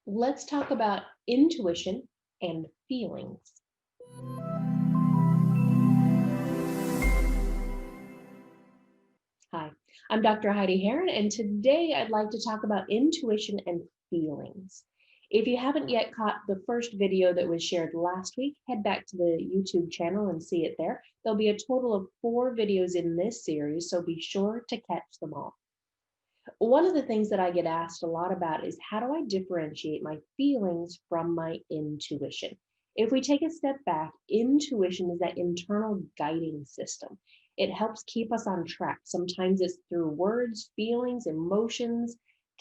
Let's talk about intuition and feelings. Hi, I'm Dr. Heidi Heron, and today I'd like to talk about intuition and feelings. If you haven't yet caught the first video that was shared last week, head back to the YouTube channel and see it there. There'll be a total of 4 videos in this series, so be sure to catch them all. One of the things that I get asked a lot about is how do I differentiate my feelings from my intuition? If we take a step back, intuition is that internal guiding system. It helps keep us on track. Sometimes it's through words, feelings, emotions,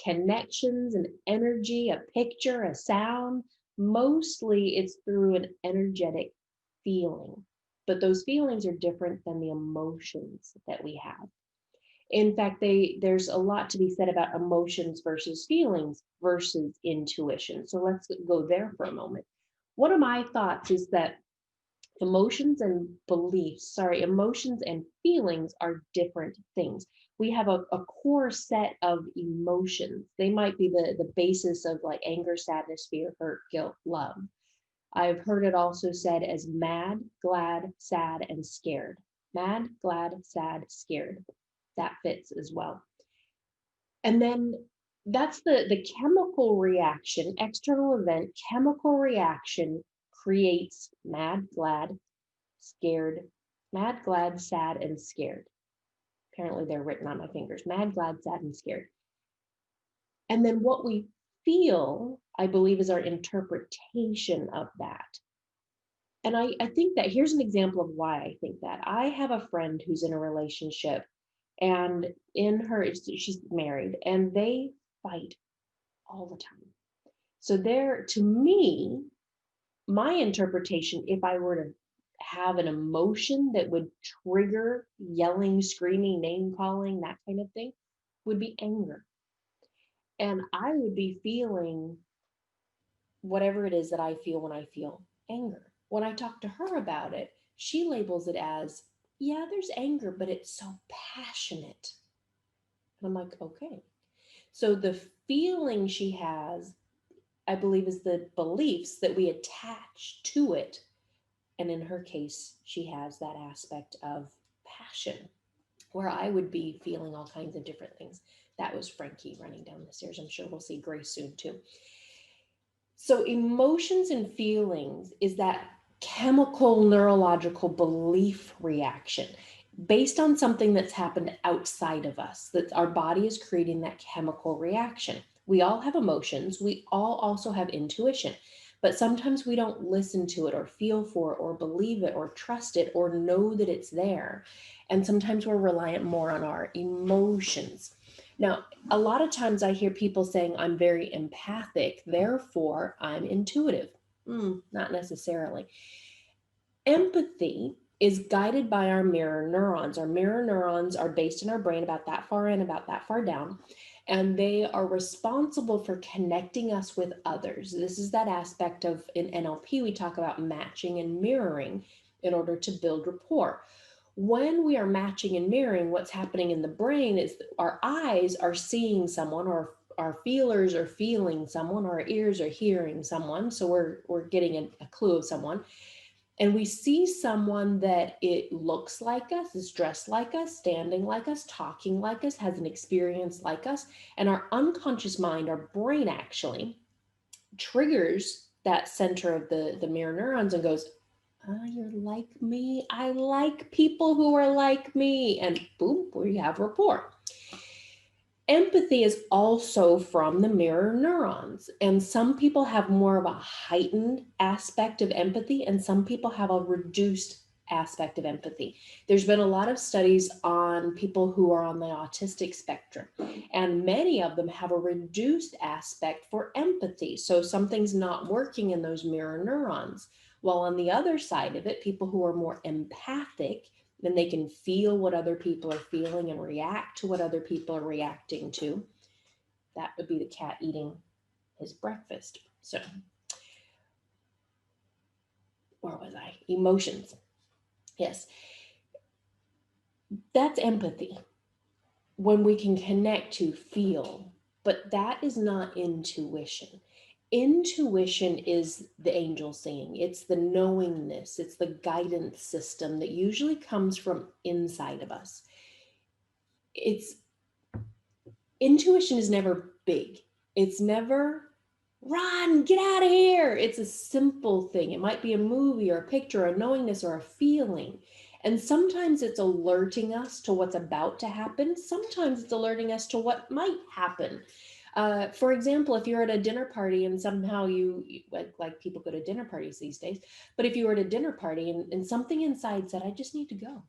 connections, an energy, a picture, a sound. Mostly it's through an energetic feeling. But those feelings are different than the emotions that we have. In fact, there's a lot to be said about emotions versus feelings versus intuition. So let's go there for a moment. One of my thoughts is that emotions and feelings are different things. We have a core set of emotions. They might be the basis of like anger, sadness, fear, hurt, guilt, love. I've heard it also said as mad, glad, sad, and scared. Mad, glad, sad, scared. That fits as well. And then that's the chemical reaction, external event, chemical reaction creates mad, glad, scared, mad, glad, sad, and scared. Apparently they're written on my fingers. Mad, glad, sad, and scared. And then what we feel, I believe, is our interpretation of that. And I think that here's an example of why I think that. I have a friend who's in a relationship, and she's married, and they fight all the time. So there, to me, my interpretation, if I were to have an emotion that would trigger yelling, screaming, name calling, that kind of thing, would be anger. And I would be feeling whatever it is that I feel when I feel anger. When I talk to her about it, she labels it as, yeah, there's anger, but it's so passionate. And I'm like, okay. So the feeling she has, I believe, is the beliefs that we attach to it. And in her case, she has that aspect of passion, where I would be feeling all kinds of different things. That was Frankie running down the stairs. I'm sure we'll see Grace soon too. So, emotions and feelings is that chemical neurological belief reaction based on something that's happened outside of us, that our body is creating that chemical reaction. We all have emotions, we all also have intuition, but sometimes we don't listen to it or feel for it or believe it or trust it or know that it's there. And sometimes we're reliant more on our emotions. Now, a lot of times I hear people saying, I'm very empathic, therefore I'm intuitive. Not necessarily. Empathy is guided by our mirror neurons. Our mirror neurons are based in our brain about that far in, about that far down, and they are responsible for connecting us with others. This is that aspect of, in NLP, we talk about matching and mirroring in order to build rapport. When we are matching and mirroring, what's happening in the brain is our eyes are seeing someone, or our feelers are feeling someone, or our ears are hearing someone. So we're getting a clue of someone. And we see someone that it looks like us, is dressed like us, standing like us, talking like us, has an experience like us. And our unconscious mind, our brain actually triggers that center of the mirror neurons and goes, you're like me. I like people who are like me. And boom, we have rapport. Empathy is also from the mirror neurons. And some people have more of a heightened aspect of empathy, and some people have a reduced aspect of empathy. There's been a lot of studies on people who are on the autistic spectrum, and many of them have a reduced aspect for empathy. So something's not working in those mirror neurons. While on the other side of it, people who are more empathic, then they can feel what other people are feeling and react to what other people are reacting to. That would be the cat eating his breakfast. So, where was I? Emotions. Yes, that's empathy. When we can connect to feel, but that is not intuition. Intuition is the angel singing. It's the knowingness. It's the guidance system that usually comes from inside of us. It's Intuition is never big. It's never run, get out of here. It's a simple thing. It might be a movie or a picture, or a knowingness or a feeling. And sometimes it's alerting us to what's about to happen. Sometimes it's alerting us to what might happen. For example, if you're at a dinner party and somehow like people go to dinner parties these days, but if you were at a dinner party and something inside said, I just need to go.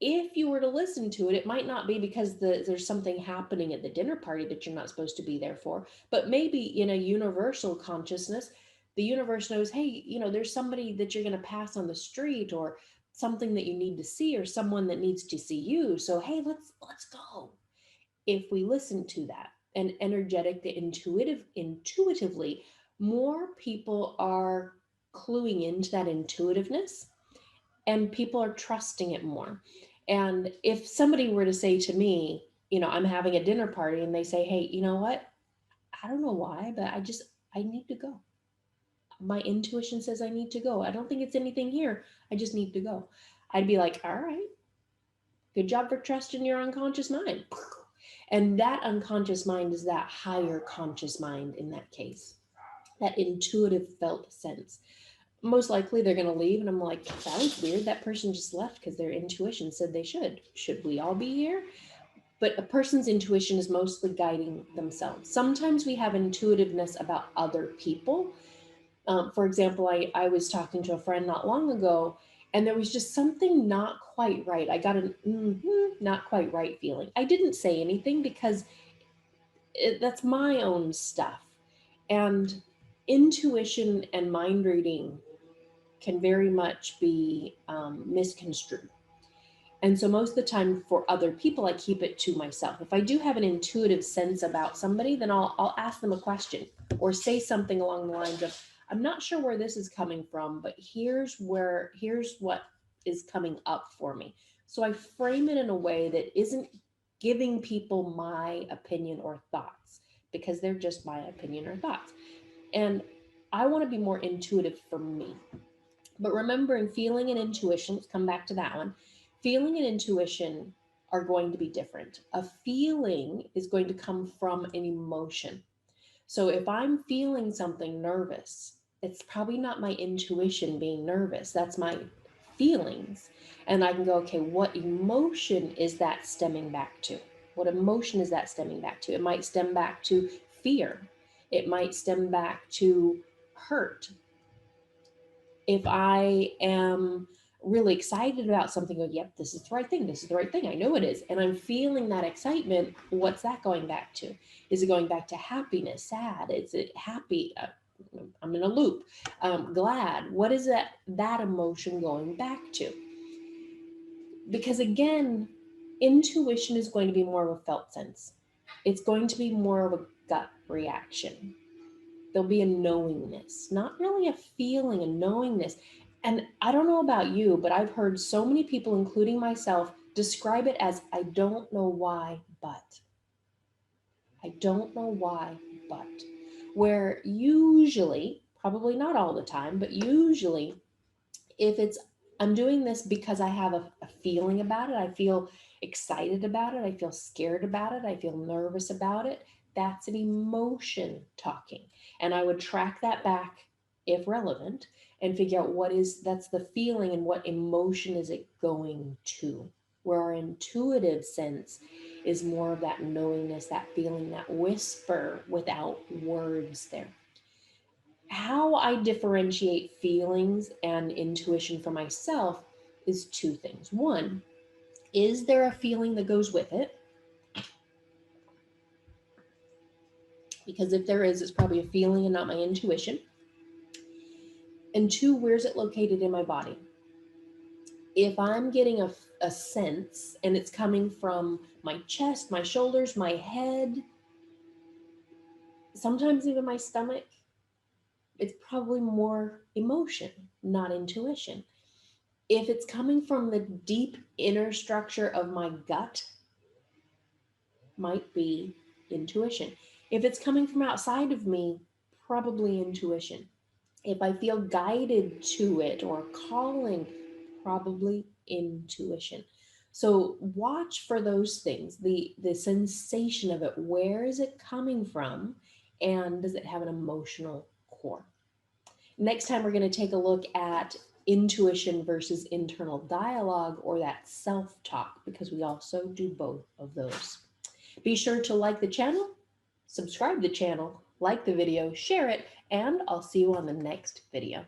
If you were to listen to it, it might not be because there's something happening at the dinner party that you're not supposed to be there for, but maybe in a universal consciousness, the universe knows, hey, there's somebody that you're going to pass on the street, or something that you need to see, or someone that needs to see you. So, hey, let's go. If we listen to that and intuitively, more people are cluing into that intuitiveness, and people are trusting it more. And if somebody were to say to me, I'm having a dinner party, and they say, hey, you know what? I don't know why, but I need to go. My intuition says I need to go. I don't think it's anything here. I just need to go. I'd be like, all right, good job for trusting your unconscious mind. And that unconscious mind is that higher conscious mind in that case, that intuitive felt sense. Most likely they're going to leave, and I'm like, that was weird. That person just left because their intuition said they should we all be here? But a person's intuition is mostly guiding themselves. Sometimes we have intuitiveness about other people. For example, I was talking to a friend not long ago, and there was just something not quite right. I got an not quite right feeling. I didn't say anything because that's my own stuff. And intuition and mind reading can very much be misconstrued. And so most of the time for other people, I keep it to myself. If I do have an intuitive sense about somebody, then I'll ask them a question or say something along the lines of, I'm not sure where this is coming from, but here's what is coming up for me. So I frame it in a way that isn't giving people my opinion or thoughts, because they're just my opinion or thoughts. And I want to be more intuitive for me. But remembering feeling and intuition, let's come back to that one. Feeling and intuition are going to be different. A feeling is going to come from an emotion. So if I'm feeling something nervous, it's probably not my intuition being nervous. That's my feelings. And I can go, okay, what emotion is that stemming back to? What emotion is that stemming back to? It might stem back to fear. It might stem back to hurt. If I am really excited about something, go, yep, this is the right thing. This is the right thing. I know it is. And I'm feeling that excitement. What's that going back to? Is it going back to happiness, sad? Is it happy? I'm in a loop. Glad. What is that emotion going back to? Because again, intuition is going to be more of a felt sense. It's going to be more of a gut reaction. There'll be a knowingness, not really a feeling, a knowingness. And I don't know about you, but I've heard so many people, including myself, describe it as, I don't know why, but. I don't know why, but. Where usually, probably not all the time, but usually, if it's, I'm doing this because I have a feeling about it, I feel excited about it, I feel scared about it, I feel nervous about it, that's an emotion talking. And I would track that back, if relevant, and figure out that's the feeling, and what emotion is it going to. Where our intuitive sense is more of that knowingness, that feeling, that whisper without words there. How I differentiate feelings and intuition for myself is two things. One, is there a feeling that goes with it? Because if there is, it's probably a feeling and not my intuition. And two, where's it located in my body? If I'm getting a sense and it's coming from my chest, my shoulders, my head, sometimes even my stomach, it's probably more emotion, not intuition. If it's coming from the deep inner structure of my gut, might be intuition. If it's coming from outside of me, probably intuition. If I feel guided to it or calling, probably intuition. So watch for those things, the sensation of it. Where is it coming from? And does it have an emotional core? Next time, we're going to take a look at intuition versus internal dialogue, or that self-talk, because we also do both of those. Be sure to like the channel, subscribe to the channel, like the video, share it, and I'll see you on the next video.